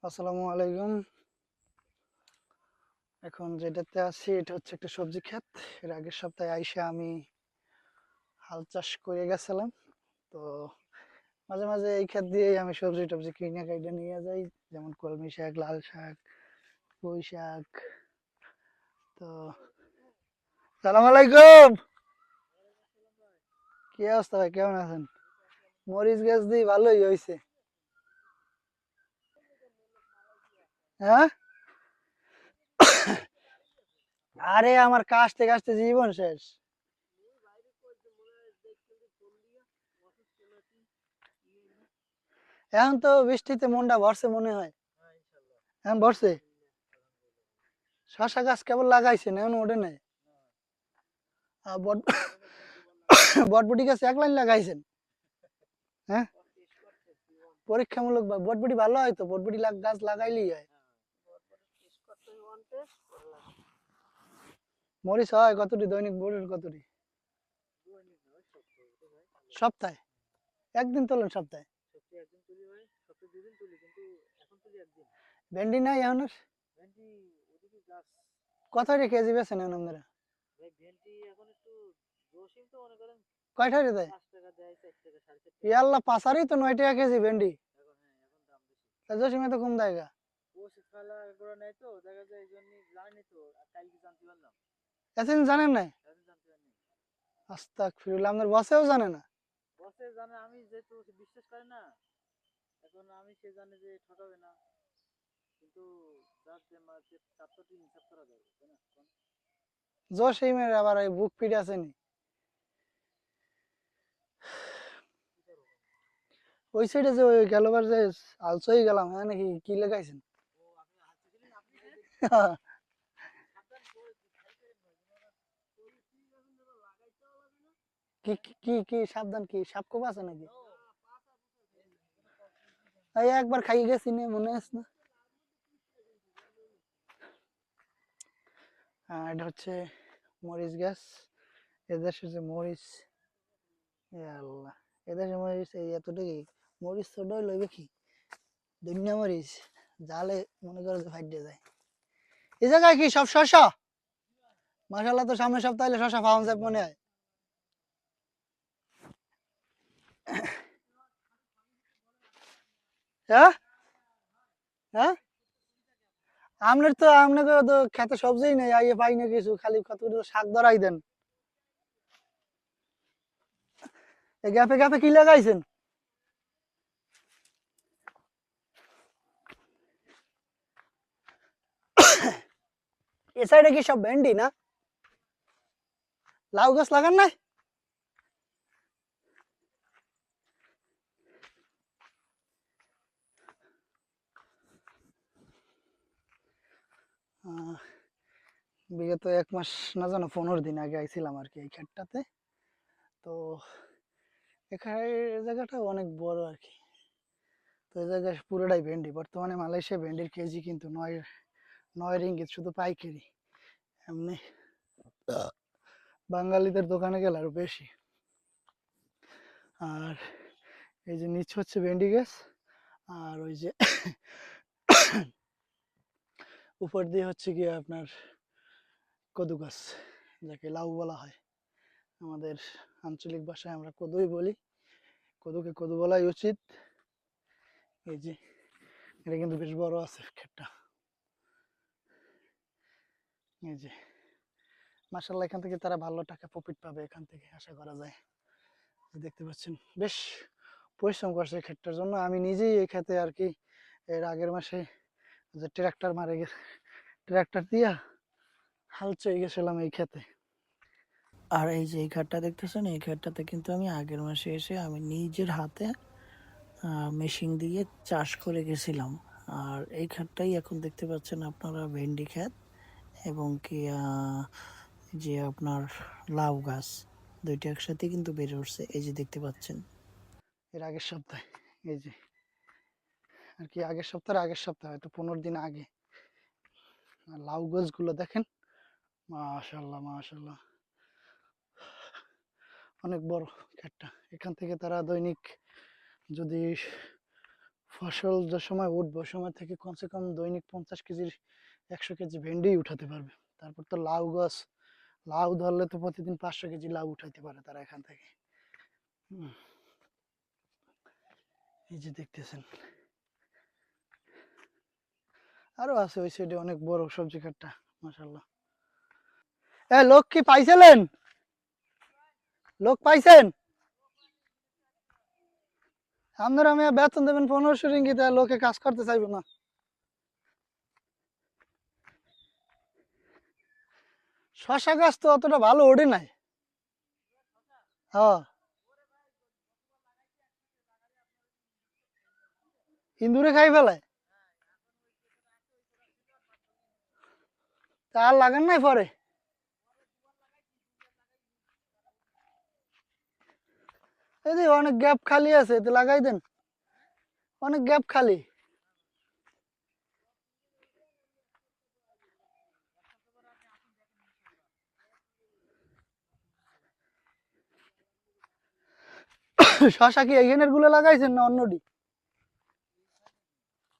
আসসালামু আলাইকুম। এখন যেটাতে আছি এটা হচ্ছে একটা সবজি ক্ষেত। এর আগের সপ্তাহে আইসা আমি হাল চাষ করে গেছিলাম। তো মাঝে মাঝে এই ক্ষেত দিয়েই আমি সবজি টবজি কিনে কাইটে নিয়ে যাই, যেমন কলমি শাক, লাল শাক, পুঁই শাক। তো সালাম আলাইকুম। কি অবস্থা ভাই, কেমন আছেন? মরিচ গাছ দিয়ে ভালোই হয়েছে। হ্যাঁ, আরে আমার কাশতে কাশতে জীবন শেষ। এখন তো বৃষ্টিতে মনটা ভরছে মনে হয়। এখন ভরছে। শশা গাছ কেবল লাগাইছেন, এখন ওঠে নাই। বট বটবটি গাছ এক লাইন লাগাইছেন? হ্যাঁ, পরীক্ষামূলক বা বটবটি ভালো হয় তো, বটবটি গাছ লাগাইলেই হয়। মরিচ হয় কতটি দৈনিক, বোর্ডের কতটি সপ্তাহে? একদিন তোলেন সপ্তাহে? ভেন্ডি নাই এখন আর? কত রে কেজি বেছেন এখন আপনারা? কয়টা রে দেয়? ইয়াল্লা, পাঁচারই তো 9 টাকা কেজি ভেন্ডি। জসিমে তো কম দেয় গা। এতদিন জানেন নাই? আস্তাগফিরুল্লাহ, আপনার বসেও জানে না? জসিমের আবার এই বুক পিট আছে নি? ওই সাইডে যে ওই গেলবার যে আলসই গেলাম, হ্যাঁ নাকি কি লেগাইছেন? কি কি কি কি সাবধান, কি সাপ কোপ আছে নাকি? এই একবার খাই গেছি না, মনে আছে না? এটা হচ্ছে মরিচ গাছ। এদেশের যে মরিচ, এ আল্লাহ, এদেশের মরিচ এই এতটুকুই। মরিচ ছোট লইবে কি, দুনিয়া মরিচ জালে মনে করে যে ফাইটে যায়। এই জায়গায় কি সব শশা? মাশাআল্লাহ, তো সামনের সপ্তাহে শশা পাওয়া যায় মনে হয়। হ্যাঁ, হ্যাঁ, আপনাকে তো খেতে সবজিই নেই, আইয়ে পাই না কিছু, খালি কত শাক ধরাই দেন। এই গ্যাপে গ্যাপে কি লাগাইছেন? এ সাইডে কি সব ভেন্ডি না? লাউ গাছ লাগান নাই? বিগত 1 মাস না জানো 15 দিন আগে আইছিলাম আর কি এই ক্ষেতটাতে। তো এখানে এই জায়গাটা অনেক বড় আর কি। তো এই জায়গায় পুরোটাই ভেন্ডি। বর্তমানে মালয়েশিয়া ভেন্ডির কেজি কিন্তু 9 রিঙ্গিত, শুধু পাইকারি। এমনি বাঙালিদের দোকানে গেলে আরো বেশি। আর এই যে নিচ হচ্ছে ভেন্ডি গাছ, আর ওই যে উপর দিয়ে হচ্ছে গিয়ে আপনার কদু গাছ, যাকে লাউ বলা হয়। আমাদের আঞ্চলিক ভাষায় আমরা কদুই বলি। কদুকে কদু বলাই উচিত। এই যে এটা কিন্তু বেশ বড় আছে ক্ষেতটা। এই যে মাশাআল্লাহ, এখান থেকে তারা ভালো টাকা প্রফিট পাবে, এখান থেকে আশা করা যায়। দেখতে পাচ্ছেন বেশ পরিশ্রম করছে এই ক্ষেতটার জন্য। আমি নিজেই এই ক্ষেতে আর কি এর আগের মাসে যে ট্রাক্টর মারে গেছে, ট্রাক্টর দিয়া হাল চয়ে গেছিলাম এই ক্ষেতে। আর এই যে এই ঘাটটা দেখতেছেন, এই ঘাটটাতে কিন্তু আমি আগের মাসে এসে আমি নিজের হাতে মেশিন দিয়ে চাষ করে গেছিলাম। আর এই ঘাটটাই এখন দেখতে পাচ্ছেন আপনারা ভেন্ডি ক্ষেত, এবং কি যে আপনার লাউ গাছ, দুইটা একসাথে কিন্তু বেড়ে উঠছে, এই যে দেখতে পাচ্ছেন। এর আগের সপ্তাহে, এই যে আর কি আগের সপ্তাহে হয়তো 15 দিন আগে। আর লাউ গাছগুলো দেখেন, মাশাআল্লাহ মাশাআল্লাহ, অনেক বড় ক্ষেতটা। এখান থেকে তারা দৈনিক যদি ফসল যে সময় উঠবে ওই সময় থেকে কমসে কম দৈনিক 50 কেজির 100 কেজি ভেন্ডি উঠাতে পারবে। তারপর তো লাউ গাছ, লাউ ধরলে তো প্রতিদিন 500 কেজি লাউ উঠাইতে পারে তারা এখান থেকে। হুম, এই যে দেখতেছেন আরো আছে ওই সাইডে অনেক বড় সবজি ক্ষেতটা, মাশাআল্লাহ। লোক কি পাইছিলেন? লোক পাইছেন? আপনারা আমি বেতন দেবেন 1500 রিঙ্গিত, লোকে কাজ করতে চাইবে না। শশা গাছ তো অতটা ভালো ওঠে নাই। হ্যাঁ, ইন্দুরে খাই ফেলায়। তা আর লাগান নাই পরে? এই যে অনেক গ্যাপ খালি আছে, তো লাগাই দেন। অনেক গ্যাপ খালি। শশা কি এইখানের গুলো লাগাইছেন না অন্যটি?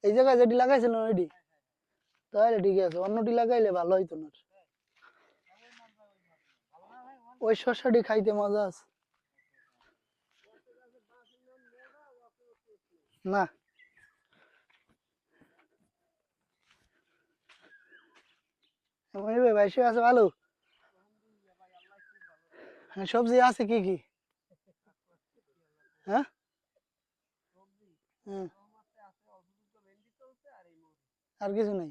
এই জায়গায় যেটি লাগাইছেন ওইটি? তাহলে ঠিক আছে, অন্যটি লাগাইলে ভালো হইতো না। ওই শশাটি খাইতে মজা আছে। না, মনির ভাই বাইশে আছে ভালো। হ্যাঁ, সবজি আছে কি কি? হ্যাঁ, হ্যাঁ, আর কিছু নেই।